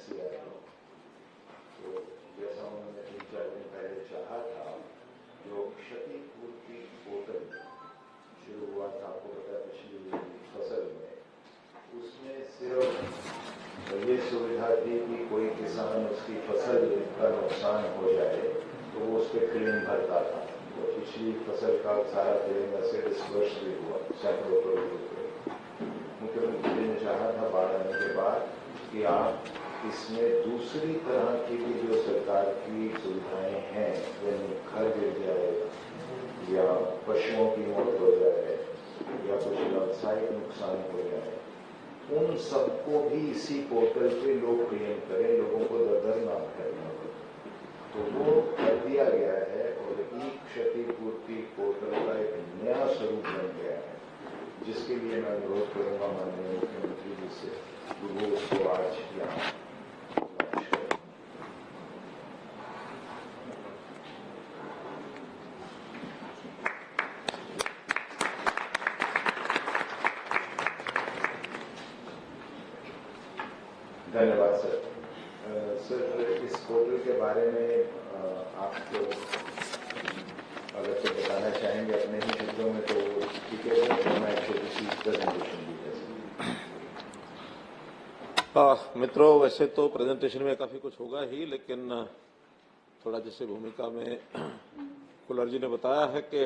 समस्या है। तो जैसा उन्होंने 3-4 दिन पहले चाहा था, जो क्षतिपूर्ति पोर्टल शुरू हुआ था, आपको पता है, पिछली फसल में, उसमें सिर्फ ये सुविधा थी कि कोई किसान उसकी फसल का नुकसान हो जाए तो वो उस पर क्लेम भरता था। तो पिछली फसल का सारा क्लेम ऐसे डिस्बर्स भी हुआ, सैकड़ों करोड़ रुपये। मुख्यमंत्री जी ने चाहा था 12 आने के बाद कि आप इसमें दूसरी तरह की भी जो सरकार की सुविधाएं हैं, यानी घर गिर जाए या पशुओं की मौत हो जाए या कुछ व्यावसायिक नुकसान हो जाए, उन सबको भी इसी पोर्टल पे लोग क्लेम करें, लोगों को दर ना करना पड़े। तो वो कर दिया गया है और ई क्षतिपूर्ति पोर्टल का एक नया स्वरूप बन गया है, जिसके लिए मैं अनुरोध करूंगा माननीय मुख्यमंत्री जी से कि वो उसको आज यहाँ लॉन्च करें। धन्यवाद सर। सर, इस पोर्टल के बारे में आपको अगर तो बताना चाहेंगे अपने ही शब्दों में तो ठीक है, तो मैं छोटी सी प्रेजेंटेशन दी जाए। मित्रों, वैसे तो प्रेजेंटेशन में काफी कुछ होगा ही, लेकिन थोड़ा जैसे भूमिका में कुलर जी ने बताया है कि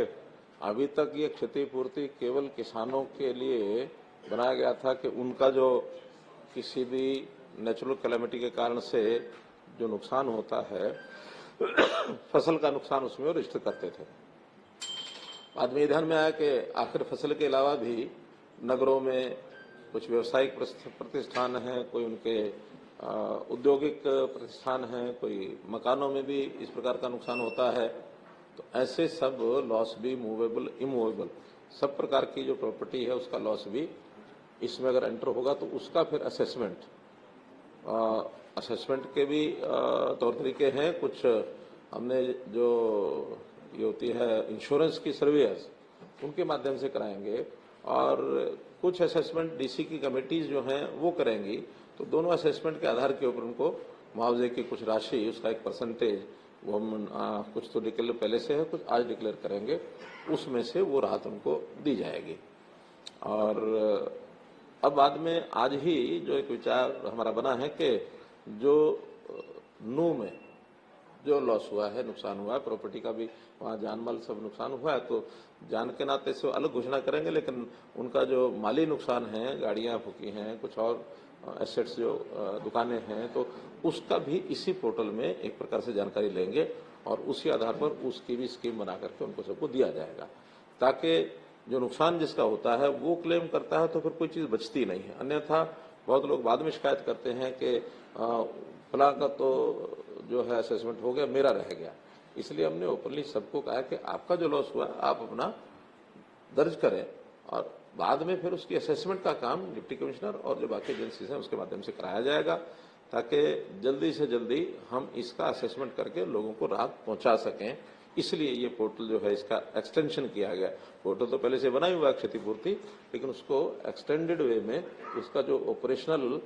अभी तक ये क्षतिपूर्ति केवल किसानों के लिए बनाया गया था कि उनका जो किसी भी नेचुरल कैलेमिटी के कारण से जो नुकसान होता है फसल का नुकसान उसमें वो रजिस्टर करते थे। बाद में ध्यान में आया कि आखिर फसल के अलावा भी नगरों में कुछ व्यावसायिक प्रतिष्ठान हैं, कोई उनके औद्योगिक प्रतिष्ठान हैं, कोई मकानों में भी इस प्रकार का नुकसान होता है। तो ऐसे सब लॉस भी, मूवेबल इमूवेबल सब प्रकार की जो प्रॉपर्टी है उसका लॉस भी इसमें अगर एंटर होगा तो उसका फिर असेसमेंट के भी तौर तरीके हैं। कुछ हमने जो ये होती है इंश्योरेंस की सर्विस उनके माध्यम से कराएंगे और कुछ असेसमेंट डीसी की कमेटीज जो हैं वो करेंगी। तो दोनों असेसमेंट के आधार के ऊपर उनको मुआवजे की कुछ राशि, उसका एक परसेंटेज वो हम कुछ तो डिक्लेयर पहले से है, कुछ आज डिक्लेयर करेंगे, उसमें से वो राहत उनको दी जाएगी। और अब बाद में आज ही जो एक विचार हमारा बना है कि जो नू में जो लॉस हुआ है, नुकसान हुआ है, प्रॉपर्टी का भी वहाँ जान माल सब नुकसान हुआ है, तो जान के नाते से अलग घोषणा करेंगे, लेकिन उनका जो माली नुकसान है, गाड़ियाँ फूकी हैं, कुछ और एसेट्स जो दुकानें हैं, तो उसका भी इसी पोर्टल में एक प्रकार से जानकारी लेंगे और उसी आधार पर उसकी भी स्कीम बना करके उनको सबको दिया जाएगा, ताकि जो नुकसान जिसका होता है वो क्लेम करता है तो फिर कोई चीज़ बचती नहीं है। अन्यथा बहुत लोग बाद में शिकायत करते हैं कि फलां का तो जो है असेसमेंट हो गया, मेरा रह गया। इसलिए हमने ओपनली सबको कहा कि आपका जो लॉस हुआ आप अपना दर्ज करें और बाद में फिर उसकी असेसमेंट का काम डिप्टी कमिश्नर और जो बाकी एजेंसीज हैं उसके माध्यम से कराया जाएगा, ताकि जल्दी से जल्दी हम इसका असेसमेंट करके लोगों को राहत पहुंचा सकें। इसलिए ये पोर्टल जो है इसका एक्सटेंशन किया गया। पोर्टल तो पहले से बना ही हुआ है क्षतिपूर्ति, लेकिन उसको एक्सटेंडेड वे में उसका जो ऑपरेशनल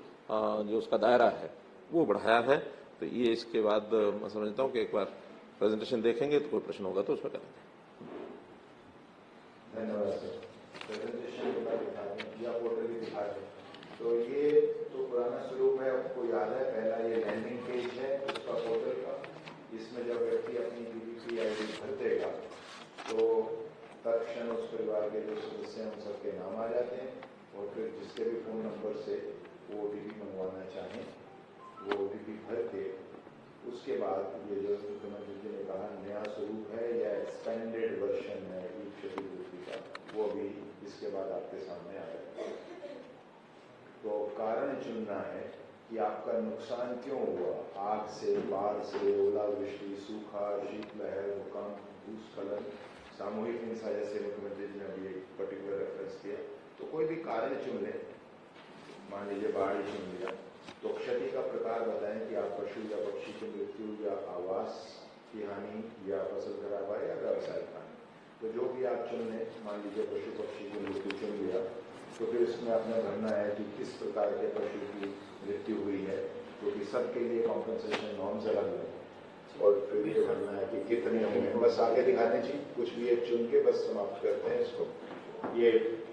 जो उसका दायरा है वो बढ़ाया है। तो ये इसके बाद मैं समझता हूँ कि एक बार प्रेजेंटेशन देखेंगे तो कोई प्रश्न होगा तो उसमें करेंगे। धन्यवाद सर। प्रेजेंटेशन के बाद दिखा दें या पोर्टल भी दिखा दें। तो ये तो पुराना स्वरूप है, आपको याद है, पहला ये लैंडिंग पेज है उसका पोर्टल का। इसमें जब व्यक्ति अपनी बीपीपी आईडी भर देगा तो तत्क्षण उस परिवार के जो सदस्य हैं उन सबके नाम आ जाते हैं और फिर जिसके भी फोन नंबर से वो ओटीपी मंगवाना चाहें वो ओटीपी भर के उसके बाद ये जो मुख्यमंत्री जी ने कहा नया स्वरूप है या एक्सपेंडेड वर्जन है ई क्षतिपूर्ति का, वो अभी इसके बाद आपके सामने आएगा। तो कारण चुनना है कि आपका नुकसान क्यों हुआ, आग से, बाढ़ से, ओलावृष्टि, सूखा, शीतलहर, भूकंप, भूस्खलन, सामूहिक हिंसा, जैसे मुख्यमंत्री जी ने अभी एक पर्टिकुलर रेफरेंस किया। तो कोई भी कारण चुन ले, मान लीजिए बाढ़ चुन लिया, तो क्षति का प्रकार बताएं कि आप पशु या पक्षी की मृत्यु या आवास की हानि या फसल खराब है या व्यावसायिक हानि। तो जो भी आप चुन लें, मान लीजिए पशु पक्षी की मृत्यु चुन लिया, तो फिर इसमें आपने भरना है कि किस प्रकार के पशु की मृत्यु हुई है, क्योंकि सबके लिए कॉम्पनसेशन नॉर्म्स अलग है और फिर ये भरना है कि कितने होंगे। बस आगे दिखाने चाहिए, कुछ भी एक चुन के बस समाप्त करते हैं इसको। ये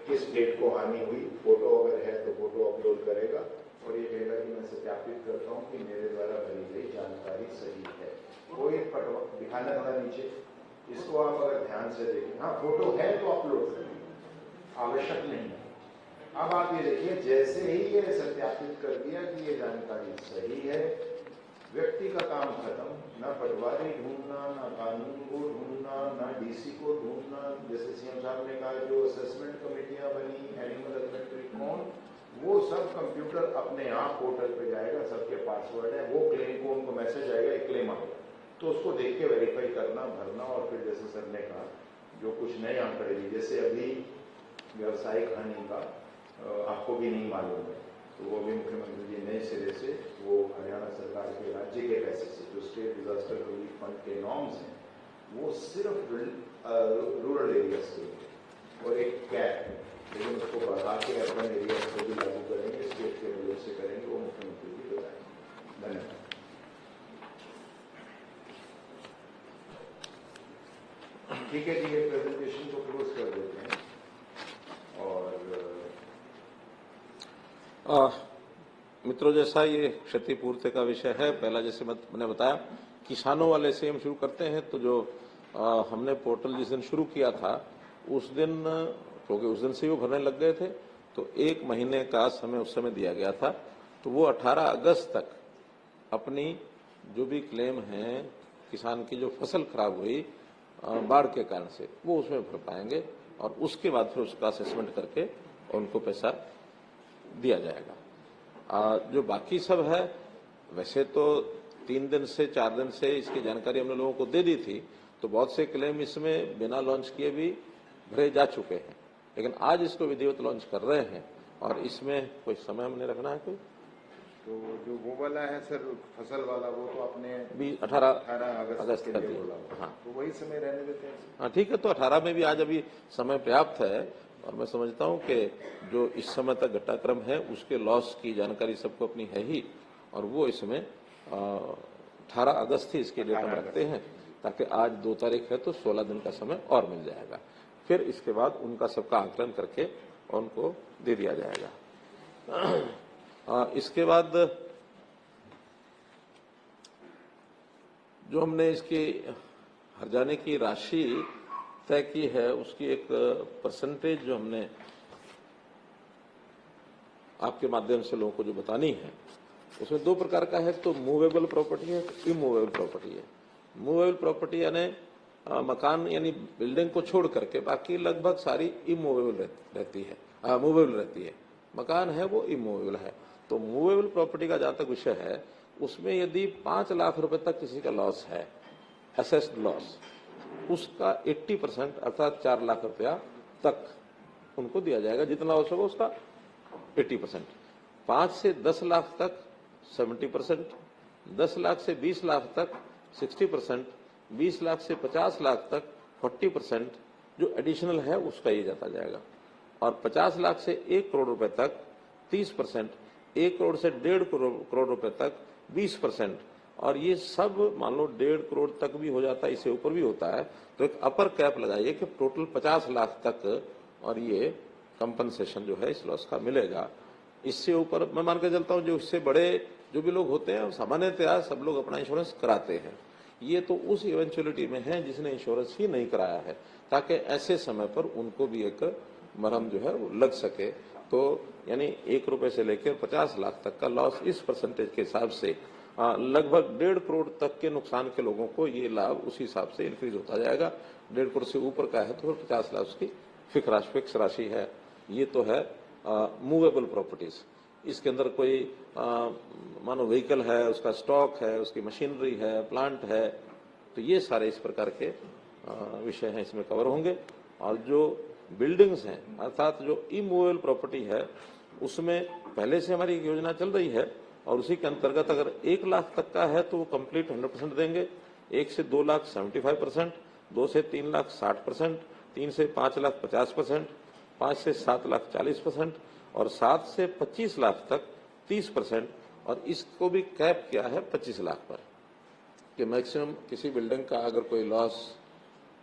किस डेट को हानि हुई, फोटो अगर है तो फोटो अपलोड करेगा और ये कहेगा कि मैं सत्यापित करता हूँ कि मेरे द्वारा भरी गई जानकारी सही है। वो एक फोटो दिखाना थोड़ा नीचे, इसको आप अगर ध्यान से देखें, हाँ फोटो है तो अपलोड करें, आवश्यक नहीं है। अब आप ये देखिए, जैसे ही ये सत्यापित कर दिया कि ये जानकारी सही है, व्यक्ति का काम खत्म। ना पटवारी ढूंढना, ना कानून को ढूंढना, ना डीसी को ढूंढना। जैसे सीएम साहब ने कहा, जो असेसमेंट कमेटियां बनी, एनिमल हस्बेंड्री कौन, वो सब कंप्यूटर अपने आप पोर्टल पे जाएगा, सबके पासवर्ड है, वो क्लेम को उनको मैसेज आएगा, एक क्लेम आ गया, तो उसको देख के वेरीफाई करना, भरना। और फिर जैसे सर ने कहा, जो कुछ नए आंकड़े, जैसे अभी व्यवसायिक हानि का आपको भी नहीं मालूम है, तो वो भी मुख्यमंत्री जी नए सिरे से वो हरियाणा सरकार के राज्य के पैसे से, जो स्टेट डिजास्टर रिलीफ फंड के नॉर्म्स हैं, वो सिर्फ रूरल एरियाज के लिए और एक कैप है, लेकिन उसको बढ़ा के अर्बन एरियाज को भी लागू करेंगे, स्टेट के वजह से करेंगे, वो मुख्यमंत्री जी बताएंगे। धन्यवाद। ठीक है जी, ये प्रेजेंटेशन को क्लोज कर देते हैं। और मित्रों, जैसा ये क्षतिपूर्ति का विषय है, पहला जैसे मैंने बताया, किसानों वाले से हम शुरू करते हैं। तो जो हमने पोर्टल जिस दिन शुरू किया था, उस दिन, क्योंकि उस दिन से वो भरने लग गए थे, तो 1 महीने का समय उस समय दिया गया था। तो वो 18 अगस्त तक अपनी जो भी क्लेम है, किसान की जो फसल खराब हुई बाढ़ के कारण से, वो उसमें भर पाएंगे और उसके बाद फिर उसका असेसमेंट करके उनको पैसा दिया जाएगा। जो बाकी सब है, वैसे तो 3 दिन से 4 दिन से इसकी जानकारी हमने लोगों को दे दी थी, तो बहुत से क्लेम इसमें बिना लॉन्च किए भी भरे जा चुके हैं, लेकिन आज इसको विधिवत लॉन्च कर रहे हैं। और इसमें कोई समय हमने रखना है कोई, तो जो वो वाला है सर, फसल वाला, वो तो आपने 18 अगस्त के का लिए दिया। बोला, हाँ, तो वही समय रहने देते हैं। हाँ ठीक है, तो 18 में भी आज अभी समय पर्याप्त है। और मैं समझता हूं कि जो इस समय तक घटनाक्रम है, उसके लॉस की जानकारी सबको अपनी है ही, और वो इसमें 18 अगस्त ही इसके डेट हम रखते हैं, ताकि आज 2 तारीख है, तो 16 दिन का समय और मिल जाएगा। फिर इसके बाद उनका सबका आकलन करके उनको दे दिया जाएगा। इसके बाद जो हमने इसकी हर्जाने की राशि तय की है, उसकी एक परसेंटेज जो हमने आपके माध्यम से लोगों को जो बतानी है, उसमें 2 प्रकार का है। तो मूवेबल प्रॉपर्टी है, इमूवेबल प्रॉपर्टी है। मूवेबल प्रॉपर्टी यानी मकान यानी बिल्डिंग को छोड़ करके बाकी लगभग सारी इमूवेबल रहती है, मूवेबल रहती है। मकान है वो इमूवेबल है। तो मूवेबल प्रॉपर्टी का जहां तक विषय है, उसमें यदि 5 लाख रुपए तक किसी का लॉस है, असेस्ड लॉस, उसका 80% अर्थात 4 लाख रुपया तक उनको दिया जाएगा। जितना लॉस होगा उसका 80%। 5 से 10 लाख तक 70%, 10 लाख से 20 लाख तक 60%, 20 लाख से 50 लाख तक 40%, जो एडिशनल है उसका ये जाता जाएगा। और 50 लाख से 1 करोड़ रुपए तक 30%, 1 करोड़ से 1.5 करोड़ रुपए तक 20%, और ये सब मान लो 1.5 करोड़ तक भी हो जाता है, इससे ऊपर भी होता है, तो एक अपर कैप लगाइए कि टोटल 50 लाख तक, और ये कंपनसेशन जो है इस लॉस का मिलेगा। इससे ऊपर मैं मान के चलता हूं, जो इससे बड़े जो भी लोग होते हैं, सामान्यतः सब लोग अपना इंश्योरेंस कराते हैं। ये तो उस इवेंचुअलिटी में है जिसने इंश्योरेंस ही नहीं कराया है, ताकि ऐसे समय पर उनको भी एक मरहम जो है वो लग सके। तो यानी 1 रुपए से लेकर 50 लाख तक का लॉस, इस परसेंटेज के हिसाब से लगभग 1.5 करोड़ तक के नुकसान के लोगों को ये लाभ उसी हिसाब से इंक्रीज होता जाएगा। 1.5 करोड़ से ऊपर का है तो 50 लाख उसकी फिक्स राशि है। ये तो है मूवेबल प्रॉपर्टीज। इसके अंदर कोई मानो व्हीकल है, उसका स्टॉक है, उसकी मशीनरी है, प्लांट है, तो ये सारे इस प्रकार के विषय हैं, इसमें कवर होंगे। और जो बिल्डिंग्स हैं, अर्थात जो इमूवेबल प्रॉपर्टी है, उसमें पहले से हमारी योजना चल रही है, और उसी के अंतर्गत अगर 1 लाख तक का है तो वो कंप्लीट 100% देंगे, 1 से 2 लाख 75%, 2 से 3 लाख 60%, 3 से 5 लाख 50%, 5 से 7 लाख 40%, और 7 से 25 लाख तक 30%, और इसको भी कैप किया है 25 लाख पर कि मैक्सिमम किसी बिल्डिंग का अगर कोई लॉस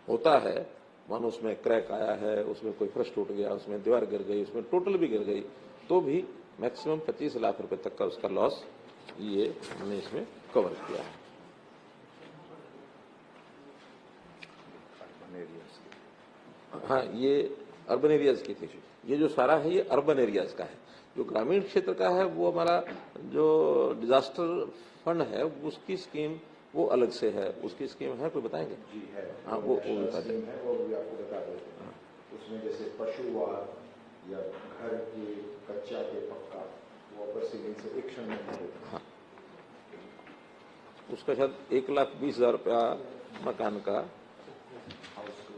होता है, मानो उसमें क्रैक आया है, उसमें कोई फर्श टूट गया, उसमें दीवार गिर गई, उसमें टोटल भी गिर गई, तो भी मैक्सिमम 25 लाख रुपए तक का उसका लॉस ये हमने इसमें कवर किया है। हाँ, ये अर्बन एरियाज की थी। ये जो सारा है ये अर्बन एरियाज का है। जो ग्रामीण क्षेत्र का है वो हमारा जो डिजास्टर फंड है उसकी स्कीम वो अलग से है। उसकी स्कीम है, कोई बताएंगे? जी है। हाँ, वो बता दें। है, वो भी आपको बता देते हैं। उसमें जैसे पशुवाद या घर के कच्चा के पक्का वो अपर सिविल से एक क्षण में होता है। हाँ, उसका शायद 1,20,000 रुपया मकान का हाउस।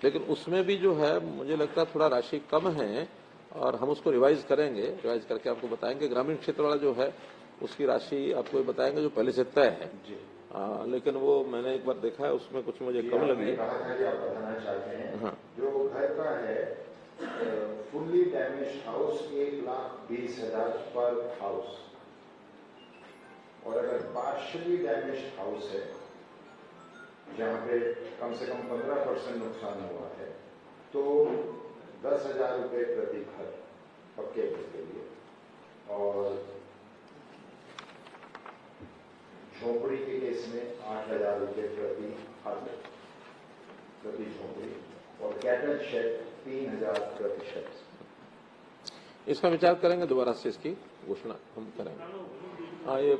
लेकिन उसमें भी जो है मुझे लगता है थोड़ा राशि कम है और हम उसको रिवाइज करेंगे, रिवाइज करके आपको बताएंगे। ग्रामीण क्षेत्र वाला जो है उसकी राशि आपको बताएंगे जो पहले से तय है। लेकिन वो मैंने एक बार देखा है, उसमें कुछ मुझे कम लगी। कहा था कि आप बताना चाहते हैं। हाँ, जो घर का है फुल्ली डैमेज हाउस 1,20,000 पर हाउस, और अगर पार्शली डैमेज हाउस है जहाँ पे कम से कम 15% नुकसान हुआ है तो 10,000 रुपये प्रति घर पक्के घर के लिए, और झोपड़ी के केस में 8,000 रुपये प्रति हद प्रति झोपड़ी, और कैटल शेड 3,000 प्रति शेड। इसका विचार करेंगे, दोबारा से इसकी घोषणा हम करेंगे। हाँ, ये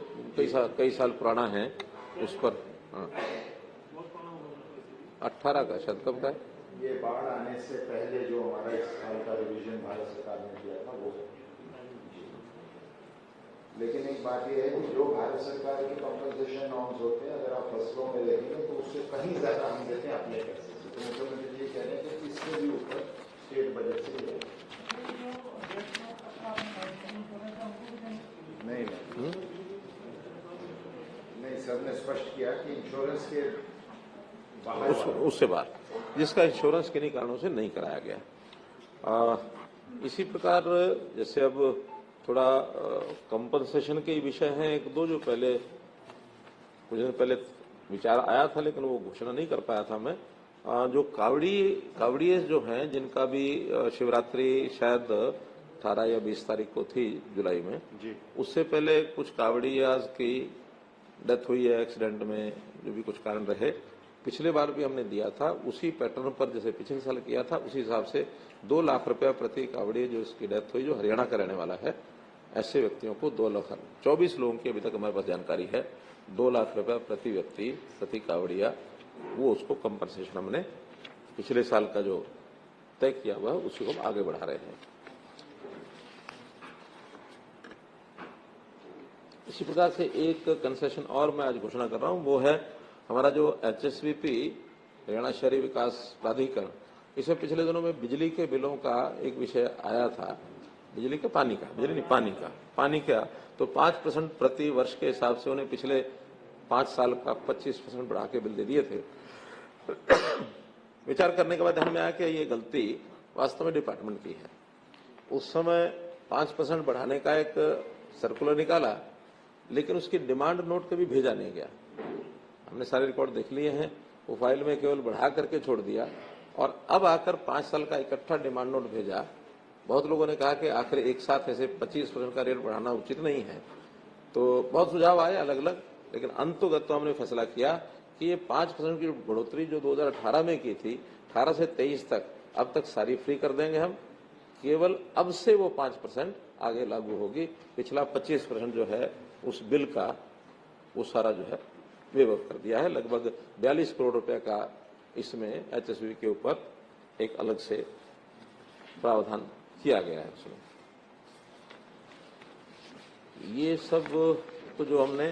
कई साल पुराना है उस पर। हाँ, 18 का शायद, कब का है? ये बाढ़ आने से पहले जो हमारा इस साल का रिवीजन भारत सरकार ने किया था वो। लेकिन एक बात ये है कि जो भारत सरकार के कॉम्पनसेशन नॉर्म्स होते हैं, अगर आप फसलों में देखेंगे तो उससे कहीं ज्यादा हम देते हैं अपने पैसे से। तो मुख्यमंत्री जी कह रहे हैं कि इससे भी ऊपर स्टेट बजट से भी नहीं, सर ने स्पष्ट किया कि इंश्योरेंस के उससे बाहर, जिसका इंश्योरेंस किन्हीं कारणों से नहीं कराया गया। इसी प्रकार जैसे अब थोड़ा कंपनसेशन के विषय हैं एक दो, जो पहले कुछ दिन पहले विचार आया था लेकिन वो घोषणा नहीं कर पाया था मैं। जो कावड़िए जो हैं जिनका भी शिवरात्रि शायद 18 या 20 तारीख को थी जुलाई में जी, उससे पहले कुछ कावड़ियाज की डेथ हुई है एक्सीडेंट में, जो भी कुछ कारण रहे। पिछले बार भी हमने दिया था उसी पैटर्न पर जैसे पिछले साल किया था, उसी हिसाब से 2 लाख रुपया प्रति कावड़ी जो इसकी डेथ हुई, जो हरियाणा का रहने वाला है, ऐसे व्यक्तियों को 2 लाख 24 लोगों की अभी तक हमारे पास जानकारी है, 2 लाख रुपया प्रति व्यक्ति प्रति कावड़िया, वो उसको कंपनसेशन हमने पिछले साल का जो तय किया हुआ है उसी को आगे बढ़ा रहे हैं। इसी प्रकार से एक कंसेशन और मैं आज घोषणा कर रहा हूं, वो है हमारा जो HSVP हरियाणा शहरी विकास प्राधिकरण, इसमें पिछले दिनों में बिजली के बिलों का एक विषय आया था, बिजली के पानी का, बिजली नहीं पानी का, तो 5% प्रति वर्ष के हिसाब से उन्हें पिछले 5 साल का 25% बढ़ा के बिल दे दिए थे। विचार करने के बाद ध्यान में आया कि ये गलती वास्तव में डिपार्टमेंट की है। उस समय 5% बढ़ाने का एक सर्कुलर निकाला, लेकिन उसकी डिमांड नोट कभी भेजा नहीं गया। हमने सारे रिकॉर्ड देख लिए हैं, वो फाइल में केवल बढ़ा करके छोड़ दिया, और अब आकर 5 साल का इकट्ठा डिमांड नोट भेजा। बहुत लोगों ने कहा कि आखिर एक साथ ऐसे 25% का रेट बढ़ाना उचित नहीं है, तो बहुत सुझाव आए अलग अलग, लेकिन अंततोगत तो हमने फैसला किया कि ये 5% की बढ़ोतरी जो 2018 में की थी, 18 से 23 तक, अब तक सारी फ्री कर देंगे हम। केवल अब से वो 5% आगे लागू होगी। पिछला 25% जो है उस बिल का वो सारा जो है वेव ऑफ कर दिया है। लगभग 42 करोड़ रुपए का इसमें HSV के ऊपर एक अलग से प्रावधान किया गया है उसमें। ये सब तो जो हमने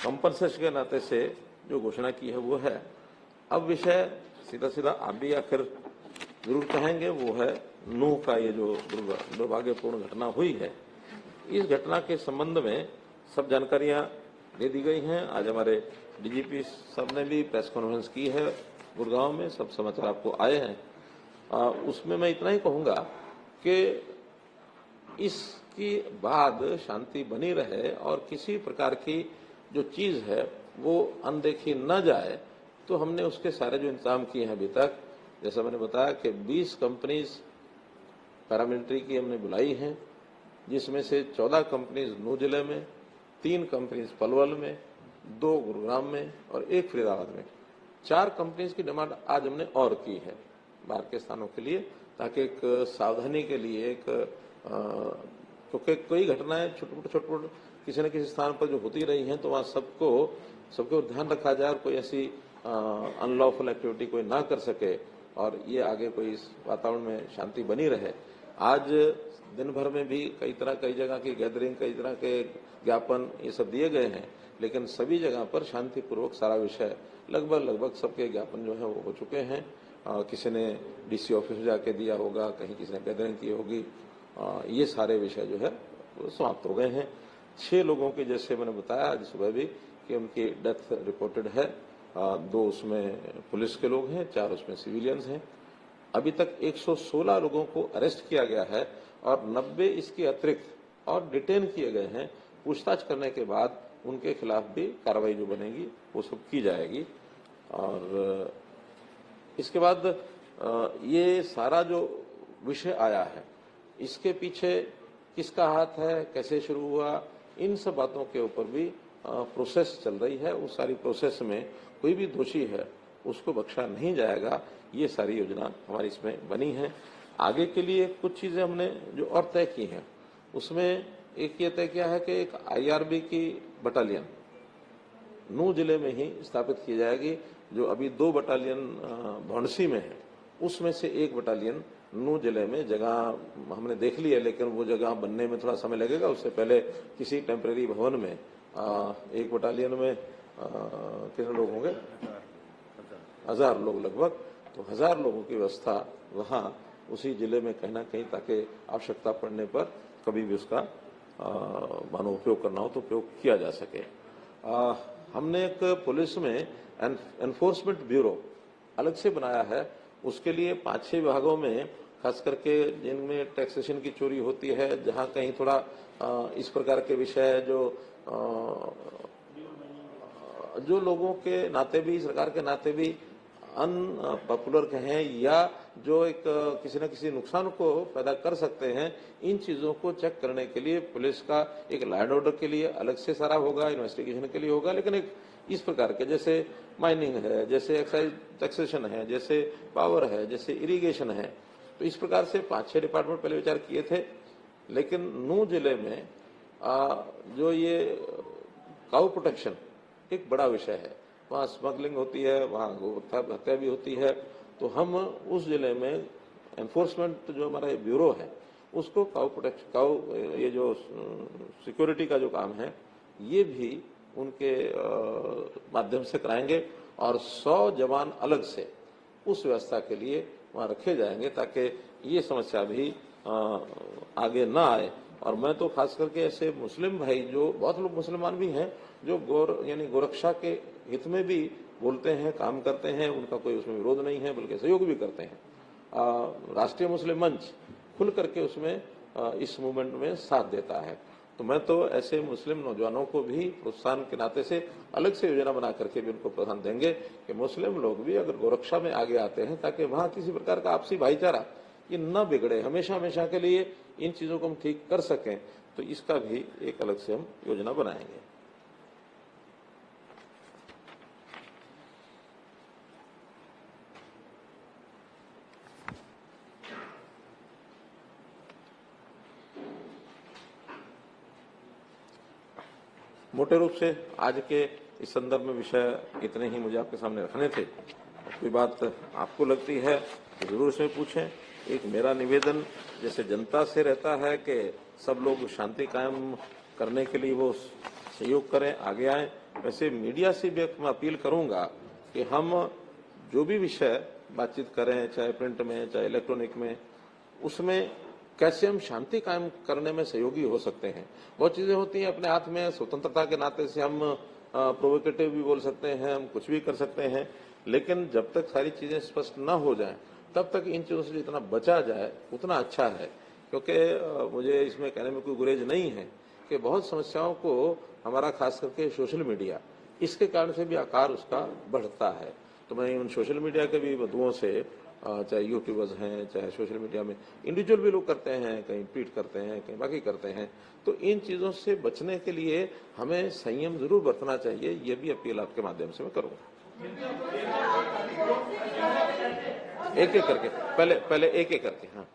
कंपनसेशन के नाते से जो घोषणा की है वो है। अब विषय सीधा सीधा आप भी आखिर जरूर कहेंगे, वो है नूह का ये जो दुर्भाग्यपूर्ण घटना हुई है। इस घटना के संबंध में सब जानकारियां दे दी गई हैं। आज हमारे DGP साहब ने भी प्रेस कॉन्फ्रेंस की है गुड़गांव में सब समाचार आपको आए हैं। उसमें मैं इतना ही कहूँगा कि इसके बाद शांति बनी रहे और किसी प्रकार की जो चीज़ है वो अनदेखी न जाए, तो हमने उसके सारे जो इंतजाम किए हैं अभी तक, जैसा मैंने बताया कि 20 कंपनीज पैरामिलिट्री की हमने बुलाई हैं, जिसमें से 14 कंपनीज नूह जिले में, 3 कंपनीज पलवल में, 2 गुरुग्राम में और 1 फरीदाबाद में। 4 कंपनीज की डिमांड आज हमने और की है बाहर के स्थानों के लिए, ताकि एक सावधानी के लिए क्योंकि कई घटनाएं छोटे किसी न किसी स्थान पर जो होती रही हैं, तो वहाँ सबको ध्यान रखा जाए और कोई ऐसी अनलॉफुल एक्टिविटी कोई ना कर सके और ये आगे कोई इस वातावरण में शांति बनी रहे। आज दिन भर में भी कई जगह की गैदरिंग, कई तरह के ज्ञापन ये सब दिए गए हैं, लेकिन सभी जगह पर शांतिपूर्वक सारा विषय लगभग सबके ज्ञापन जो है वो हो चुके हैं। किसी ने डीसी ऑफिस में जाके दिया होगा, कहीं किसी ने गैदरिंग की होगी, ये सारे विषय जो है वो समाप्त हो गए हैं। 6 लोगों के, जैसे मैंने बताया आज सुबह भी, कि उनकी डेथ रिपोर्टेड है। 2 उसमें पुलिस के लोग हैं, 4 उसमें सिविलियंस हैं। अभी तक 116 लोगों को अरेस्ट किया गया है और 90 इसके अतिरिक्त और डिटेन किए गए हैं। पूछताछ करने के बाद उनके खिलाफ भी कार्रवाई जो बनेगी वो सब की जाएगी। और इसके बाद ये सारा जो विषय आया है, इसके पीछे किसका हाथ है, कैसे शुरू हुआ, इन सब बातों के ऊपर भी प्रोसेस चल रही है। उस सारी प्रोसेस में कोई भी दोषी है उसको बख्शा नहीं जाएगा। ये सारी योजना हमारी इसमें बनी है। आगे के लिए कुछ चीजें हमने जो और तय की हैं, उसमें एक ये तय किया है कि एक IRB की बटालियन नूह जिले में ही स्थापित की जाएगी। जो अभी 2 बटालियन भौंडसी में है, उसमें से 1 बटालियन नूह जिले में जगह हमने देख ली है, लेकिन वो जगह बनने में थोड़ा समय लगेगा। उससे पहले किसी टेम्परेरी भवन में 1 बटालियन में कितने लोग होंगे, 1000 लोग लगभग, तो 1000 लोगों की व्यवस्था वहाँ उसी जिले में कहीं ना कहीं, ताकि आवश्यकता पड़ने पर कभी भी उसका मानो उपयोग करना हो तो उपयोग किया जा सके। हमने एक पुलिस में एनफोर्समेंट ब्यूरो अलग से बनाया है। उसके लिए 5-6 विभागों में, खास करके जिनमें टैक्सेशन की चोरी होती है, जहां कहीं थोड़ा इस प्रकार के विषय जो लोगों के नाते भी, सरकार के नाते भी अनपॉपुलर कहें, या जो एक किसी न किसी नुकसान को पैदा कर सकते हैं, इन चीजों को चेक करने के लिए पुलिस का एक लॉ एंड ऑर्डर के लिए अलग से सारा होगा, इन्वेस्टिगेशन के लिए होगा। लेकिन एक इस प्रकार के, जैसे माइनिंग है, जैसे एक्साइज टैक्सेशन है, जैसे पावर है, जैसे इरिगेशन है, तो इस प्रकार से 5-6 डिपार्टमेंट पहले विचार किए थे। लेकिन नूह जिले में जो ये काऊ प्रोटेक्शन एक बड़ा विषय है, वहाँ स्मगलिंग होती है, वहाँ गौ हत्या भी होती है, तो हम उस जिले में एनफोर्समेंट जो हमारा ब्यूरो है उसको काऊ ये जो सिक्योरिटी का जो काम है ये भी उनके माध्यम से कराएंगे और 100 जवान अलग से उस व्यवस्था के लिए वहाँ रखे जाएंगे, ताकि ये समस्या भी आगे ना आए। और मैं तो खास करके ऐसे मुस्लिम भाई, जो बहुत लोग मुसलमान भी हैं, जो गोरक्षा के हित में भी बोलते हैं, काम करते हैं, उनका कोई उसमें विरोध नहीं है, बल्कि सहयोग भी करते हैं। राष्ट्रीय मुस्लिम मंच खुल करके उसमें इस मूवमेंट में साथ देता है। तो मैं तो ऐसे मुस्लिम नौजवानों को भी प्रोत्साहन के नाते से अलग से योजना बना करके भी उनको प्रोत्साहन देंगे कि मुस्लिम लोग भी अगर गोरक्षा में आगे आते हैं, ताकि वहां किसी प्रकार का आपसी भाईचारा ये न बिगड़े, हमेशा के लिए इन चीजों को हम ठीक कर सकें, तो इसका भी एक अलग से हम योजना बनाएंगे। मोटे रूप से आज के इस संदर्भ में विषय इतने ही मुझे आपके सामने रखने थे। कोई बात आपको लगती है तो जरूर इसमें पूछें। एक मेरा निवेदन जैसे जनता से रहता है कि सब लोग शांति कायम करने के लिए वो सहयोग करें, आगे आएं, वैसे मीडिया से भी मैं अपील करूंगा कि हम जो भी विषय बातचीत करें, चाहे प्रिंट में चाहे इलेक्ट्रॉनिक में, उसमें कैसे हम शांति कायम करने में सहयोगी हो सकते हैं। बहुत चीजें होती हैं अपने हाथ में, स्वतंत्रता के नाते से हम प्रोवोकेटिव भी बोल सकते हैं, हम कुछ भी कर सकते हैं, लेकिन जब तक सारी चीजें स्पष्ट न हो जाएं, तब तक इन चीजों से जितना बचा जाए उतना अच्छा है। क्योंकि मुझे इसमें कहने में कोई गुरेज नहीं है कि बहुत समस्याओं को हमारा खास करके सोशल मीडिया, इसके कारण से भी आकार उसका बढ़ता है। तो मैं उन सोशल मीडिया के भी बंधुओं से, चाहे यूट्यूबर्स हैं, चाहे सोशल मीडिया में इंडिविजुअल भी लोग करते हैं, कहीं ट्वीट करते हैं, कहीं बाकी करते हैं, तो इन चीजों से बचने के लिए हमें संयम जरूर बरतना चाहिए। ये भी अपील आपके माध्यम से मैं करूंगा। एक एक करके, पहले एक एक करके। हाँ,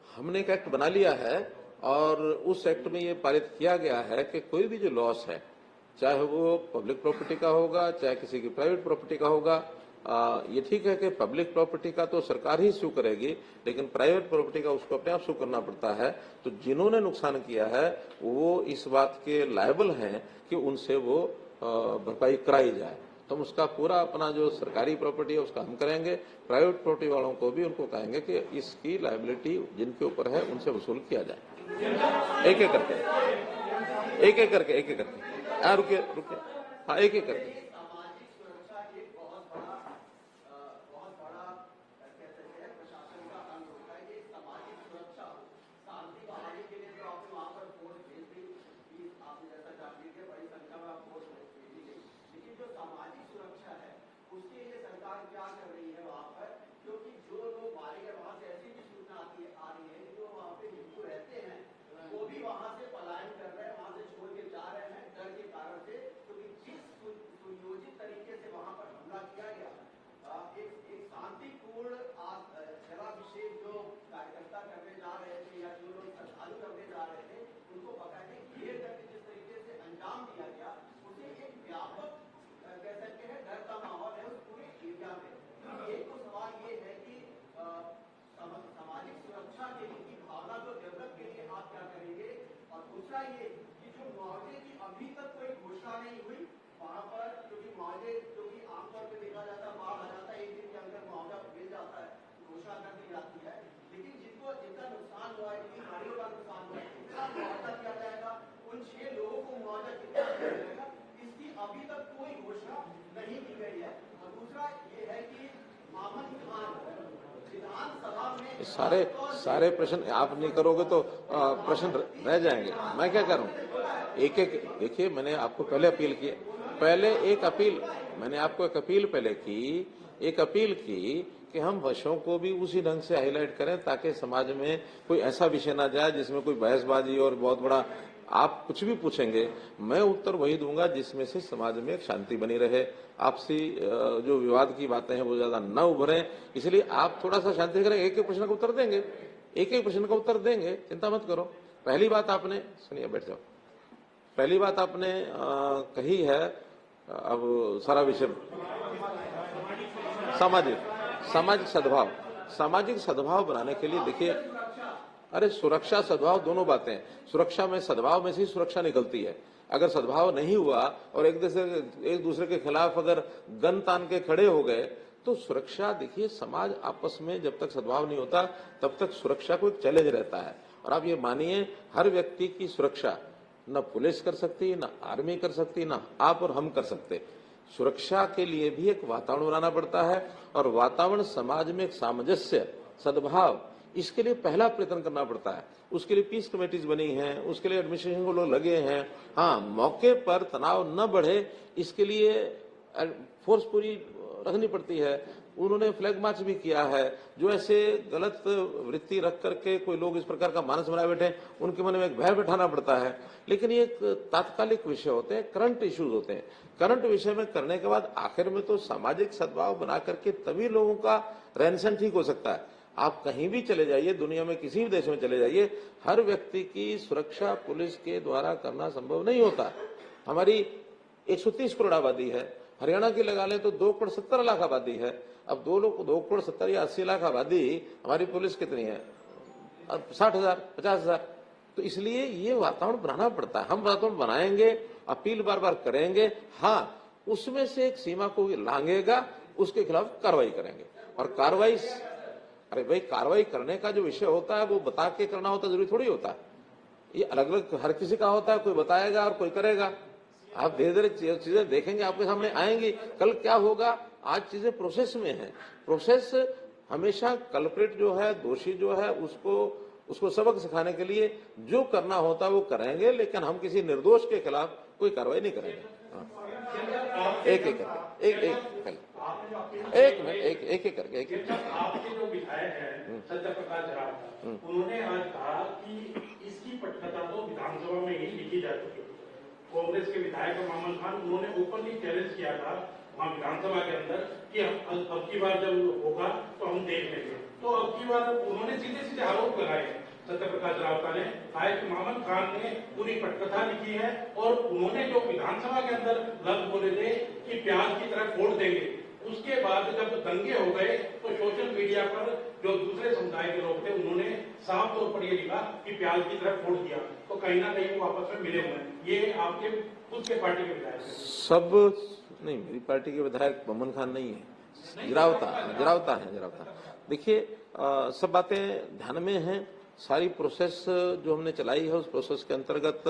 हमने एक एक्ट बना लिया है और उस एक्ट में ये पारित किया गया है कि कोई भी जो लॉस है, चाहे वो पब्लिक प्रॉपर्टी का होगा, चाहे किसी की प्राइवेट प्रॉपर्टी का होगा, ये ठीक है कि पब्लिक प्रॉपर्टी का तो सरकार ही सू करेगी, लेकिन प्राइवेट प्रॉपर्टी का उसको अपने आप सू करना पड़ता है। तो जिन्होंने नुकसान किया है वो इस बात के लायबल हैं कि उनसे वो भरपाई कराई जाए। तो हम उसका पूरा अपना जो सरकारी प्रॉपर्टी है उसका हम करेंगे, प्राइवेट प्रॉपर्टी वालों को भी उनको कहेंगे कि इसकी लायबिलिटी जिनके ऊपर है उनसे वसूल किया जाए। एक एक करके, एक एक करके, एक एक करके। हाँ, रुकिए रुकिए। हाँ, एक एक करके। सारे प्रश्न आप नहीं करोगे तो प्रश्न रह जाएंगे। मैं क्या करूं? एक एक देखिए, मैंने आपको पहले अपील की, मैंने आपको एक अपील पहले की, एक अपील की कि हम विषयों को भी उसी ढंग से हाईलाइट करें ताकि समाज में कोई ऐसा विषय ना जाए जिसमें कोई बहसबाजी और बहुत बड़ा, आप कुछ भी पूछेंगे मैं उत्तर वही दूंगा जिसमें से समाज में एक शांति बनी रहे, आपसी जो विवाद की बातें हैं वो ज्यादा न उभरें। इसलिए आप थोड़ा सा शांति करें, एक एक प्रश्न का उत्तर देंगे, एक एक प्रश्न का उत्तर देंगे, चिंता मत करो। पहली बात आपने, सुनिए बैठ जाओ, पहली बात आपने कही है, अब सारा विषय सामाजिक सद्भाव बनाने के लिए देखिए, अरे सुरक्षा सद्भाव दोनों बातें हैं। सुरक्षा में सद्भाव में से ही सुरक्षा निकलती है। अगर सद्भाव नहीं हुआ और एक दूसरे के खिलाफ अगर गन तान के खड़े हो गए तो सुरक्षा, देखिए समाज आपस में जब तक सद्भाव नहीं होता तब तक सुरक्षा को एक चैलेंज रहता है। और आप ये मानिए, हर व्यक्ति की सुरक्षा न पुलिस कर सकती, न आर्मी कर सकती, न आप और हम कर सकते। सुरक्षा के लिए भी एक वातावरण बनाना पड़ता है और वातावरण समाज में एक सामंजस्य, सद्भाव, इसके लिए पहला प्रयत्न करना पड़ता है। उसके लिए पीस कमेटीज बनी हैं, उसके लिए एडमिनिस्ट्रेशन को लोग लगे हैं। हाँ, मौके पर तनाव न बढ़े इसके लिए फोर्स पूरी रखनी पड़ती है। उन्होंने फ्लैग मार्च भी किया है। जो ऐसे गलत वृत्ति रख करके कोई लोग इस प्रकार का मानस बनाए बैठे, उनके मन में एक भय बैठाना पड़ता है। लेकिन ये एक तात्कालिक विषय होते हैं, करंट इश्यूज होते हैं। करंट विषय में करने के बाद आखिर में तो सामाजिक सद्भाव बना करके तभी लोगों का रहन सहन ठीक हो सकता है। आप कहीं भी चले जाइए, दुनिया में किसी भी देश में चले जाइए, हर व्यक्ति की सुरक्षा पुलिस के द्वारा करना संभव नहीं होता। हमारी 130 करोड़ आबादी है, हरियाणा की लगा लें तो 2 करोड़ 70 लाख आबादी है। अब 2 करोड़ 70 या 80 लाख आबादी, हमारी पुलिस कितनी है? 60,000, 50,000। तो इसलिए ये वातावरण बनाना पड़ता है। हम वातावरण बनाएंगे, अपील बार बार करेंगे, हाँ उसमें से एक सीमा को लांघेगा उसके खिलाफ कार्रवाई करेंगे। और कार्रवाई, अरे भाई कार्रवाई करने का जो विषय होता है वो बता के करना होता, जरूरी थोड़ी होता है। ये अलग अलग हर किसी का होता है, कोई बताएगा और कोई करेगा। आप धीरे धीरे चीजें देखेंगे, आपके सामने आएंगी। कल क्या होगा, आज चीजें प्रोसेस में है। प्रोसेस हमेशा कल्प्रिट जो है, दोषी जो है, उसको सबक सिखाने के लिए जो करना होता है वो करेंगे, लेकिन हम किसी निर्दोष के खिलाफ कोई कार्रवाई नहीं करेंगे। एक करके आपके जो विधायक हैं सत्य प्रकाश राव, उन्होंने आज कहा कि इसकी पटकथा तो विधानसभा में ही लिखी जा चुकी है। कांग्रेस के विधायक मामन खान, उन्होंने ओपनली चैलेंज किया था वहाँ विधानसभा के अंदर कि हम अब की बार जब होगा तो हम देख लेंगे। तो अब की बार उन्होंने सीधे सीधे आरोप लगाए सत्य प्रकाश रावता ने, कहा कि मामन खान ने पूरी पटकथा लिखी है और उन्होंने जो विधानसभा के अंदर लफ्ज बोले थे कि प्याज की तरफ फोड़ देंगे, उसके बाद जब दंगे हो गए तो सोशल मीडिया पर जो दूसरे समुदाय के लोग थे उन्होंने साफ तौर पर ये लिखा कि प्याज की तरफ फोड़ दिया। तो कहीं ना कहीं वो आपस में मिले हुए हैं। ये आपके खुद के पार्टी के विधायक सब नहीं, मेरी पार्टी के विधायक ममन खान नहीं है, जरावता है। देखिए सब बातें ध्यान में हैं। सारी प्रोसेस जो हमने चलाई है उस प्रोसेस के अंतर्गत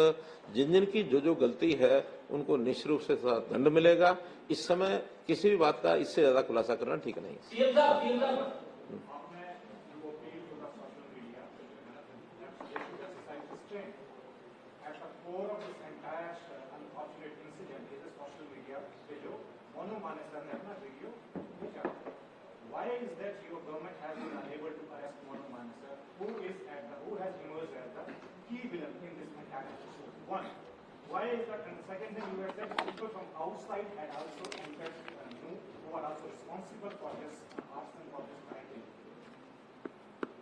जिन जिन की जो गलती है उनको निश्चित रूप से दंड मिलेगा। इस समय किसी भी बात का इससे ज्यादा खुलासा करना ठीक नहीं है। Why is that your government has been unable to arrest Monu Manesar, who has emerged as the key villain in this entire episode? One, why is that? And the second thing, you have said people from outside had also entered who are also responsible for this arson, for this crime.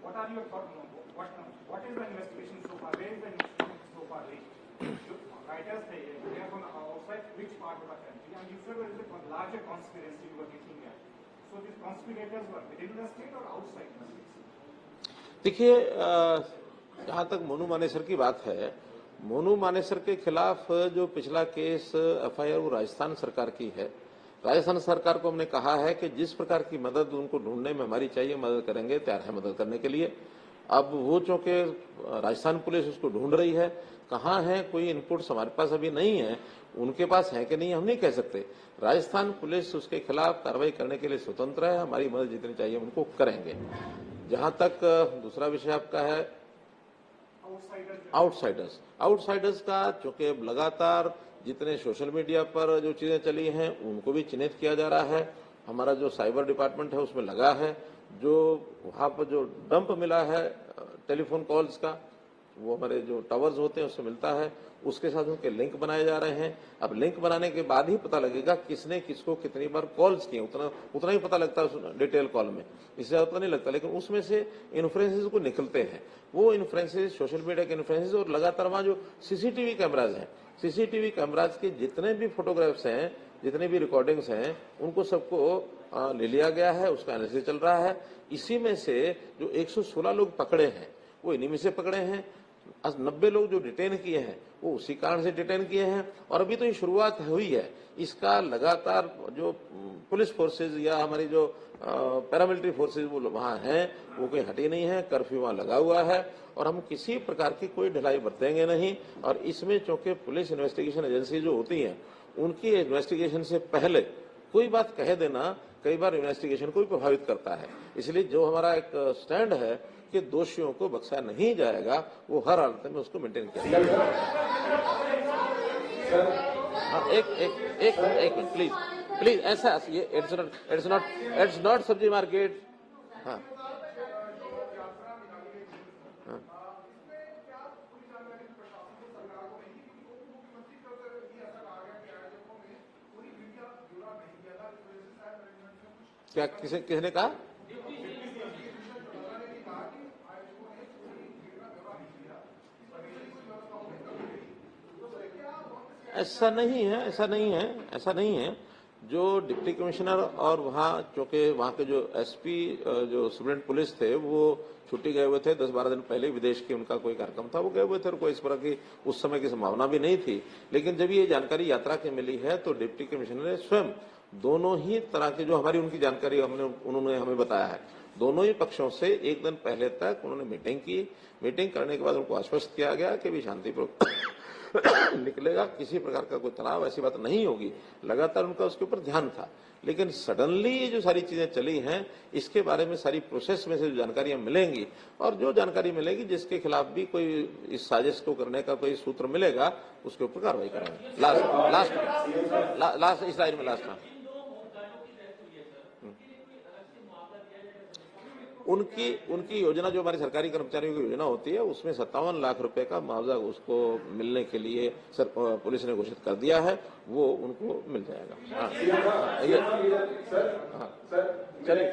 What are your thoughts? What is the investigation so far? Where is the investigation so far reached? Writers say they are from outside which part of the country, and you said there is a larger conspiracy you were looking at. So these conspirators were within the state or outside the state? देखिए जहां तक मोनू मानेसर की बात है, मोनू मानेसर के खिलाफ जो पिछला केस एफआईआर वो राजस्थान सरकार की है। राजस्थान सरकार को हमने कहा है कि जिस प्रकार की मदद उनको ढूंढने में हमारी चाहिए मदद करेंगे, तैयार है मदद करने के लिए। अब वो चूंकि राजस्थान पुलिस उसको ढूंढ रही है, कहाँ है कोई इनपुट्स हमारे पास अभी नहीं है, उनके पास है कि नहीं हम नहीं कह सकते। राजस्थान पुलिस उसके खिलाफ कार्रवाई करने के लिए स्वतंत्र है, हमारी मदद जितनी चाहिए उनको करेंगे। जहां तक दूसरा विषय आपका है आउटसाइडर्स का, चूंकि लगातार जितने सोशल मीडिया पर जो चीजें चली हैं उनको भी चिन्हित किया जा रहा है। हमारा जो साइबर डिपार्टमेंट है उसमें लगा है, जो वहां पर जो डंप मिला है टेलीफोन कॉल्स का, वो हमारे जो टावर्स होते हैं उससे मिलता है, उसके साथ उनके लिंक बनाए जा रहे हैं। अब लिंक बनाने के बाद ही पता लगेगा किसने किसको कितनी बार कॉल्स किए, उतना ही पता लगता है डिटेल कॉल में, इससे ज्यादा नहीं लगता। लेकिन उसमें से इन्फ्लुएंसेस को निकलते हैं, वो इन्फ्लुएंसेस सोशल मीडिया के इन्फ्लुएंसेस, और लगातार वहां जो सीसीटीवी कैमराज हैं, सीसीटीवी कैमराज के जितने भी फोटोग्राफ्स हैं, जितने भी रिकॉर्डिंग्स हैं, उनको सबको ले लिया गया है, उसका एनालिसिस चल रहा है। इसी में से जो 116 लोग पकड़े हैं वो इन्हीं में से पकड़े हैं। 90 लोग जो डिटेन किए हैं वो उसी कारण से डिटेन किए हैं। और अभी तो ये शुरुआत हुई है, इसका लगातार जो पुलिस फोर्सेज या हमारी जो पैरामिलिट्री फोर्सेज वो वहां हैं वो कोई हटी नहीं है, कर्फ्यू वहां लगा हुआ है और हम किसी प्रकार की कोई ढिलाई बरतेंगे नहीं। और इसमें चूंकि पुलिस इन्वेस्टिगेशन एजेंसी जो होती हैं उनकी इन्वेस्टिगेशन से पहले कोई बात कह देना कई बार इन्वेस्टिगेशन को भी प्रभावित करता है। इसलिए जो हमारा एक स्टैंड है कि दोषियों को बख्शा नहीं जाएगा, वो हर हालत में उसको मेंटेन किया जाएगा। एक प्लीज ऐसा ये इट्स नॉट सब्जी मार्केट। हाँ क्या किसने कहा? ऐसा नहीं है। जो डिप्टी कमिश्नर और वहाँ चूंकि वहाँ के जो एसपी जो सुप्रीम पुलिस थे वो छुट्टी गए हुए थे, 10-12 दिन पहले विदेश के उनका कोई कार्यक्रम था, वो गए हुए थे और कोई इस तरह की उस समय की संभावना भी नहीं थी। लेकिन जब ये जानकारी यात्रा की मिली है तो डिप्टी कमिश्नर ने स्वयं दोनों ही तरह की जो हमारी उनकी जानकारी उन्होंने हमें बताया है, दोनों ही पक्षों से एक दिन पहले तक उन्होंने मीटिंग की। मीटिंग करने के बाद उनको आश्वस्त किया गया कि भी शांतिपूर्वक निकलेगा, किसी प्रकार का कोई तनाव ऐसी बात नहीं होगी। लगातार उनका उसके ऊपर ध्यान था, लेकिन सडनली ये जो सारी चीजें चली हैं, इसके बारे में सारी प्रोसेस में से जो जानकारियां मिलेंगी और जो जानकारी मिलेगी जिसके खिलाफ भी कोई इस साजिश को करने का कोई सूत्र मिलेगा, उसके ऊपर कार्रवाई करेंगे। लास्ट इस लाइन में लास्ट था उनकी योजना, जो हमारी सरकारी कर्मचारियों की योजना होती है, उसमें 57 लाख रुपए का मुआवजा उसको मिलने के लिए पुलिस ने घोषित कर दिया है, वो उनको मिल जाएगा। चलिए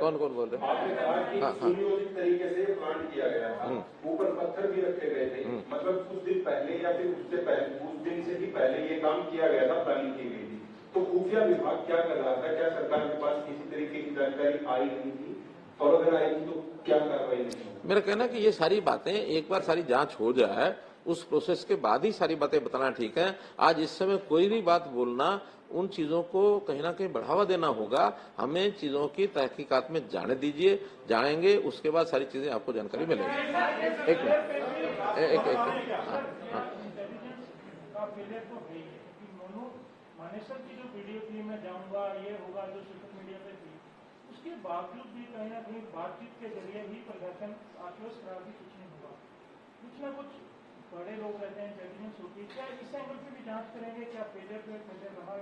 कौन बोल रहे हैं? आपने कहा कि सुनियोजित तरीके से प्लान किया गया था, ऊपर पत्थर भी रखे गए थे, मतलब कुछ दिन पहले या फिर उससे पहले, कुछ दिन से भी पहले ये काम किया गया था, प्लानिंग की गई थी। तो खुफिया विभाग क्या कर रहा था? क्या सरकार के पास किसी तरीके की जानकारी आई नहीं थी? और अगर आई थी तो क्या कार्रवाई नहीं? मेरा कहना है कि ये सारी बातें एक बार सारी जांच हो जाए, उस प्रोसेस के बाद ही सारी बातें बताना ठीक है। आज इस समय कोई भी बात बोलना, उन चीजों को कहीं ना कहीं बढ़ावा देना होगा। हमें चीजों की तहकीकात में जाने दीजिए, जाएंगे, उसके बाद सारी चीजें आपको जानकारी मिलेगी। एक मानेसर की जो वीडियो थी, मैं जाऊंगा, ये होगा, जो सोशल मीडिया पे थी, उसके बावजूद भी कहीं ना कहीं बातचीत के जरिए ही प्रदर्शन आश्वस्त रहा कि कुछ नहीं हुआ। कुछ ना कुछ बड़े लोग रहते हैं, इंटेलिजेंस होती है, क्या इस एंगल पे भी जांच करेंगे? क्या फेलियर रहा?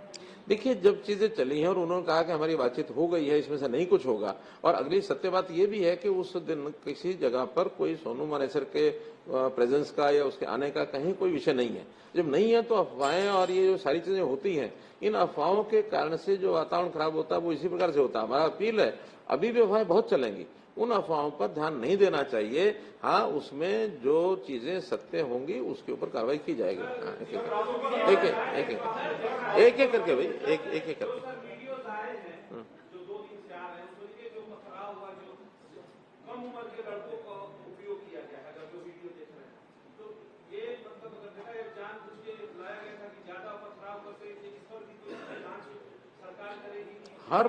देखिए, जब चीजें चली हैं और उन्होंने कहा कि हमारी बातचीत हो गई है, इसमें से नहीं कुछ होगा, और अगली सत्य बात यह भी है कि उस दिन किसी जगह पर कोई सोनू मानेसर के प्रेजेंस का या उसके आने का कहीं कोई विषय नहीं है। जब नहीं है तो अफवाहें और ये जो सारी चीजें होती हैं, इन अफवाहों के कारण से जो वातावरण खराब होता है वो इसी प्रकार से होता है। हमारा अपील है, अभी भी अफवाहें बहुत चलेंगी, उन अफवाहों पर ध्यान नहीं देना चाहिए। हाँ, उसमें जो चीजें सत्य होंगी उसके ऊपर कार्रवाई की जाएगी। एक करके भाई, एक करके। हर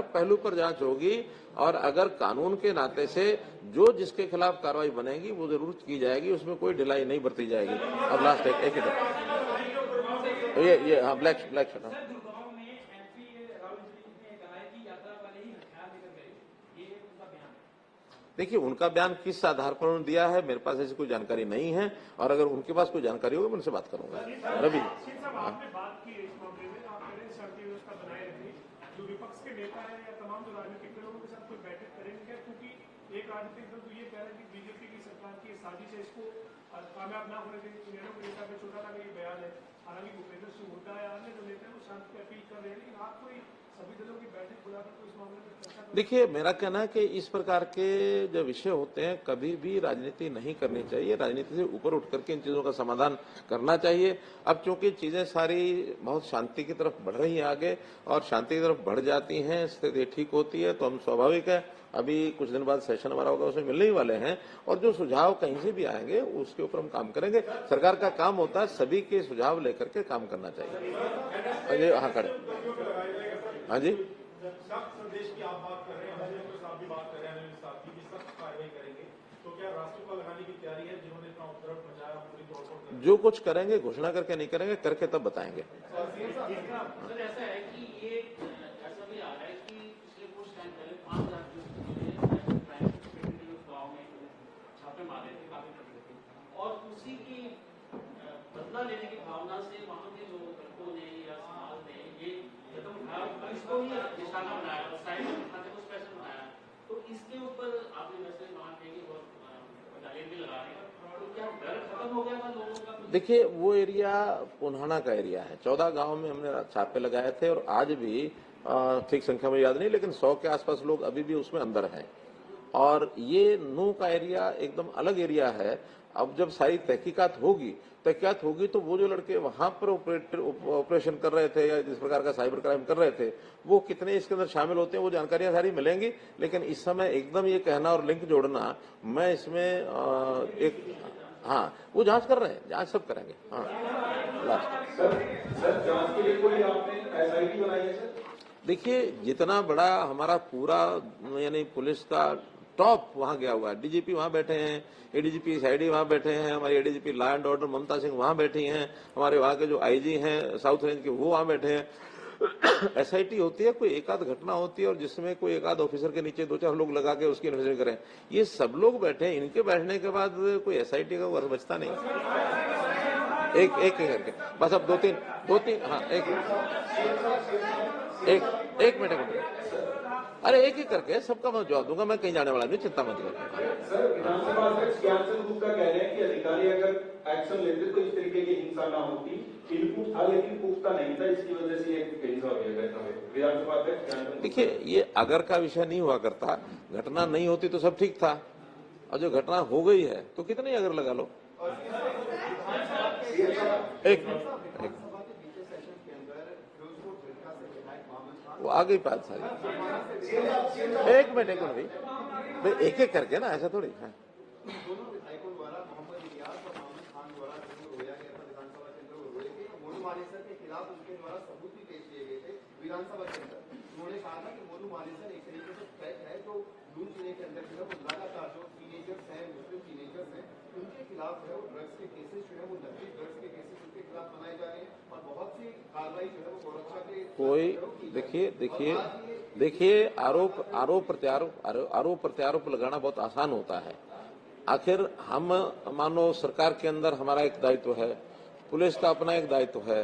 पहलू पर जांच होगी, और अगर कानून के नाते से जो जिसके खिलाफ कार्रवाई बनेगी वो जरूर की जाएगी, उसमें कोई ढिलाई नहीं बरती जाएगी। अब लास्ट एक ये हाँ, ब्लैक शर्ट। देखिए, उनका बयान किस आधार पर उन्होंने दिया है, मेरे पास ऐसी कोई जानकारी नहीं है, और अगर उनके पास कोई जानकारी होगी मैं उनसे बात करूंगा। रवि जो विपक्ष के नेता है या तमाम जो राजनीतिक दलों के साथ कोई बैठक करेंगे क्या? क्योंकि एक राजनीतिक दल तो ये कह रहा है कि बीजेपी की सरकार की साजिश है, इसको कामयाब ना होने देंगे। सुनहरों के नेता पे छोटा सा ये बयान है, हालांकि भूपेंद्र सिंह हुड्डा या अन्य जो नेता है वो शांति की अपील कर रहे हैं, लेकिन आप कोई सभी दलों की बैठक बुलाकर तो इस मामले में चर्चा? देखिए, मेरा कहना है कि इस प्रकार के जो विषय होते हैं कभी भी राजनीति नहीं करनी चाहिए, राजनीति से ऊपर उठ करके इन चीजों का समाधान करना चाहिए। अब चूंकि चीजें सारी बहुत शांति की तरफ बढ़ रही है आगे, और शांति की तरफ बढ़ जाती हैं, स्थिति ठीक होती है, तो हम स्वाभाविक है अभी कुछ दिन बाद सेशन हमारा होगा, उसमें मिलने ही वाले हैं, और जो सुझाव कहीं से भी आएंगे उसके ऊपर हम काम करेंगे। सरकार का काम होता है सभी के सुझाव लेकर के काम करना चाहिए। हाँ खड़े, हाँ जी, संदेश की आप बात कर रहे हैं, आप भी बात कर रहे हैं, सख्त कार्रवाई करेंगे, तो क्या राष्ट्र को लगाने की तैयारी है? जिन्होंने इतना उपद्रव मचाया पूरी तौर पर जो कुछ करेंगे घोषणा करके नहीं करेंगे, करके तब बताएंगे। सर, ऐसा है कि ये ऐसा भी आ रहा है कि पिछले कुछ टाइम पहले 5,000 गाँव में छापे मारे थे, काफी तकलीफ थी, और उसी की बदला लेने की भावना से वहाँ के जो लड़कों ने या समाज ने ये कदम उठाया, इसको ही निशाना बनाया और साइड खाते को स्पेशल बनाया। तो इसके ऊपर आपने वैसे वहाँ के बटालियन भी लगा रहे हैं, तो क्या डर खत्म हो गया था लोगों का? देखिए, वो एरिया पुन्हाना का एरिया है, 14 गांव में हमने छापे लगाए थे, और आज भी ठीक संख्या में याद नहीं, लेकिन 100 के आसपास लोग अभी भी उसमें अंदर हैं। और ये नू का एरिया एकदम अलग एरिया है। अब जब सारी तहकीकात होगी तो वो जो लड़के वहां पर ऑपरेशन कर रहे थे या जिस प्रकार का साइबर क्राइम कर रहे थे, वो कितने इसके अंदर शामिल होते हैं, वो जानकारियां सारी मिलेंगी। लेकिन इस समय एकदम ये कहना और लिंक जोड़ना, मैं इसमें हाँ, वो जांच कर रहे हैं, जांच सब करेंगे। हाँ, लास्ट सर जांच के लिए कोई आपने एसआईटी बनाई है सर? देखिए, जितना बड़ा हमारा पूरा यानी पुलिस का टॉप वहां गया हुआ है, डीजीपी वहां बैठे हैं, एडीजीपी सीआईडी वहां बैठे हैं, हमारी एडीजीपी लॉ एंड ऑर्डर ममता सिंह वहां बैठी हैं, हमारे वहां के जो आईजी हैं साउथ रेंज के वो वहां बैठे हैं। एसआईटी होती है, कोई एक आध घटना होती है और जिसमें कोई एक आध ऑफिसर के नीचे 2-4 लोग लगा के उसकी इन्वेस्टिगेशन करें। ये सब लोग बैठे हैं, इनके बैठने के बाद कोई एसआईटी का वर्क बचता नहीं। एक एक करके बस अब दो तीन हाँ एक मिनट अरे एक करके सबका मैं जवाब दूंगा। मैं कहीं जाने वाला नहीं, चिंता मत करो। सर विधानसभा अध्यक्ष ज्ञानचंद गुप्ता कह रहे हैं कि अधिकारी अगर एक्शन लेते तो इस तरीके की हिंसा ना होती। इनपुट था लेकिन पुख्ता नहीं था, इसकी वजह से एक हिंसा हो गया घटना में। विधानसभा अध्यक्ष ज्ञानचंद, देखिए ये अगर का विषय नहीं हुआ करता, घटना नहीं होती तो सब ठीक था, और जो घटना हो गई है तो कितने अगर लगा लो। एक वो आ गई बात सारी। एक मिनट भाई एक एक करके ना, ऐसा थोड़ी है। दोनों विधायकों द्वारा मोहम्मद इलियास और मोहम्मद खान द्वारा जो रोया गया था विधानसभा के अंदर, वो रोए थे। मोनू मानेसर के खिलाफ उनके द्वारा सबूत भी पेश किए गए थे विधानसभा के अंदर। उन्होंने कहा था कि मोनू मानेसर एक तरीके से थ्रेट है, जो लून जिले के अंदर जो है वो लगातार जो टीनेजर्स हैं, मुस्लिम टीनेजर्स हैं, उनके खिलाफ जो है वो ड्रग्स के केसेस जो है वो नकली ड्रग्स के केसेस उनके खिलाफ बनाए जा रहे हैं और बहुत सी कार्रवाई जो है वो गोरक्षा के कोई देखिए आरोप प्रत्यारोप लगाना बहुत आसान होता है। आखिर हम मानो सरकार के अंदर हमारा एक दायित्व है, पुलिस का अपना एक दायित्व है।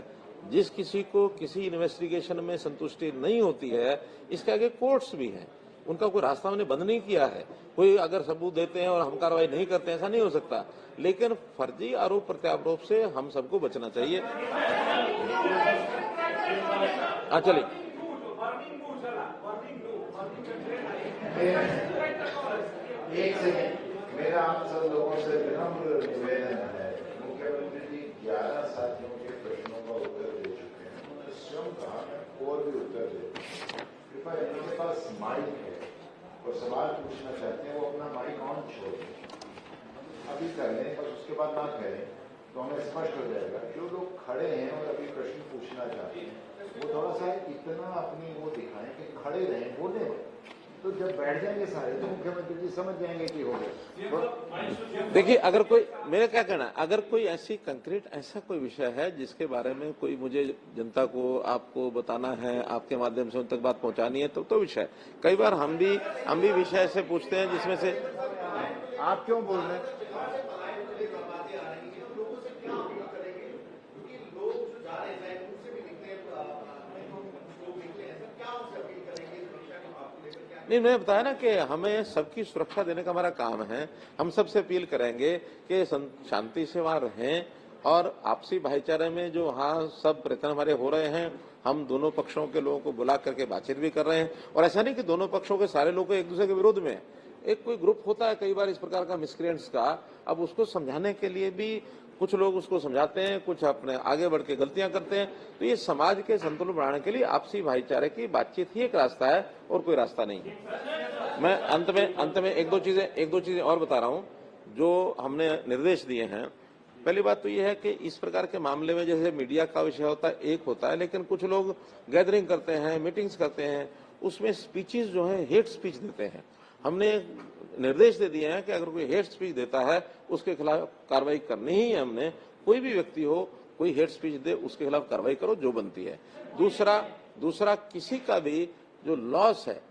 जिस किसी को किसी इन्वेस्टिगेशन में संतुष्टि नहीं होती है, इसके आगे कोर्ट्स भी हैं, उनका कोई रास्ता हमने बंद नहीं किया है। कोई अगर सबूत देते हैं और हम कार्रवाई नहीं करते हैं, ऐसा नहीं हो सकता। लेकिन फर्जी आरोप प्रत्यारोप से हम सबको बचना चाहिए। हाँ चलिए, एक सेकंड, मेरा आप सब लोगों से विनम्र निवेदन है। मुख्यमंत्री जी 11 साथियों के प्रश्नों का उत्तर दे चुके हैं, उन्होंने स्वयं कहा मैं और भी उत्तर दे। कृपया इनके पास माइक है और सवाल पूछना चाहते हैं, वो अपना माइक ऑन छोड़ दें, अभी कर लें, बस उसके बाद ना करें तो हमें स्पष्ट हो जाएगा। जो लोग खड़े हैं और अभी प्रश्न पूछना चाहते हैं, वो थोड़ा सा इतना अपनी वो दिखाएं कि खड़े रहें, बोले। तो जब बैठ जाएंगे सारे तो मुख्यमंत्री जी समझ जाएंगे कि हो गया। देखिए, अगर कोई, मेरा क्या कहना है, अगर कोई ऐसी कंक्रीट ऐसा कोई विषय है जिसके बारे में कोई मुझे जनता को आपको बताना है, आपके माध्यम से उन तक बात पहुंचानी है, तो विषय। कई बार हम भी विषय से पूछते हैं जिसमें से आप क्यों बोल रहे हैं। नहीं, मैंने बताया ना कि हमें सबकी सुरक्षा देने का हमारा काम है। हम सबसे अपील करेंगे कि शांति से वहां रहें और आपसी भाईचारे में जो वहाँ सब प्रयत्न हमारे हो रहे हैं, हम दोनों पक्षों के लोगों को बुला करके बातचीत भी कर रहे हैं। और ऐसा नहीं कि दोनों पक्षों के सारे लोग एक दूसरे के विरोध में। एक कोई ग्रुप होता है कई बार इस प्रकार का मिसक्रिएंट्स का, अब उसको समझाने के लिए भी कुछ लोग उसको समझाते हैं, कुछ अपने आगे बढ़ के गलतियां करते हैं। तो ये समाज के संतुलन बढ़ाने के लिए आपसी भाईचारे की बातचीत ही एक रास्ता है और कोई रास्ता नहीं है। मैं अंत में एक दो चीजें और बता रहा हूं जो हमने निर्देश दिए हैं। पहली बात तो ये है कि इस प्रकार के मामले में जैसे मीडिया का विषय होता है, एक होता है, लेकिन कुछ लोग गैदरिंग करते हैं, मीटिंग्स करते हैं, उसमें स्पीचेस जो है हेट स्पीच देते हैं। हमने निर्देश दे दिए हैं कि अगर कोई हेट स्पीच देता है उसके खिलाफ कार्रवाई करनी ही है। हमने, कोई भी व्यक्ति हो, कोई हेट स्पीच दे उसके खिलाफ कार्रवाई करो जो बनती है। दूसरा किसी का भी जो लॉस है,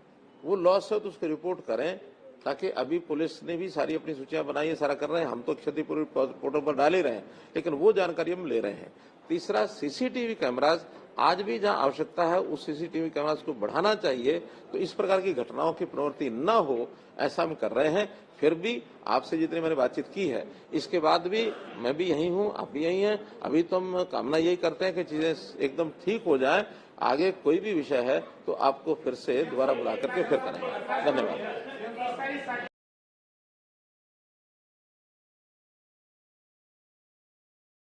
वो लॉस है तो उसकी रिपोर्ट करें, ताकि अभी पुलिस ने भी सारी अपनी सूचियां बनाई है, सारा कर रहे हैं। हम तो क्षतिपूर्ति पोर्टल पर डाल ही रहे हैं, लेकिन वो जानकारी हम ले रहे हैं। तीसरा, सीसीटीवी कैमराज आज भी जहां आवश्यकता है उस सीसीटीवी कैमराज को बढ़ाना चाहिए, तो इस प्रकार की घटनाओं की प्रवृत्ति न हो, ऐसा हम कर रहे हैं। फिर भी आपसे जितनी मैंने बातचीत की है, इसके बाद भी मैं भी यही हूं, आप भी यही हैं। अभी तो हम कामना यही करते हैं कि चीजें एकदम ठीक हो जाए। आगे कोई भी विषय है तो आपको फिर से दोबारा बुला करके फिर करेंगे। धन्यवाद।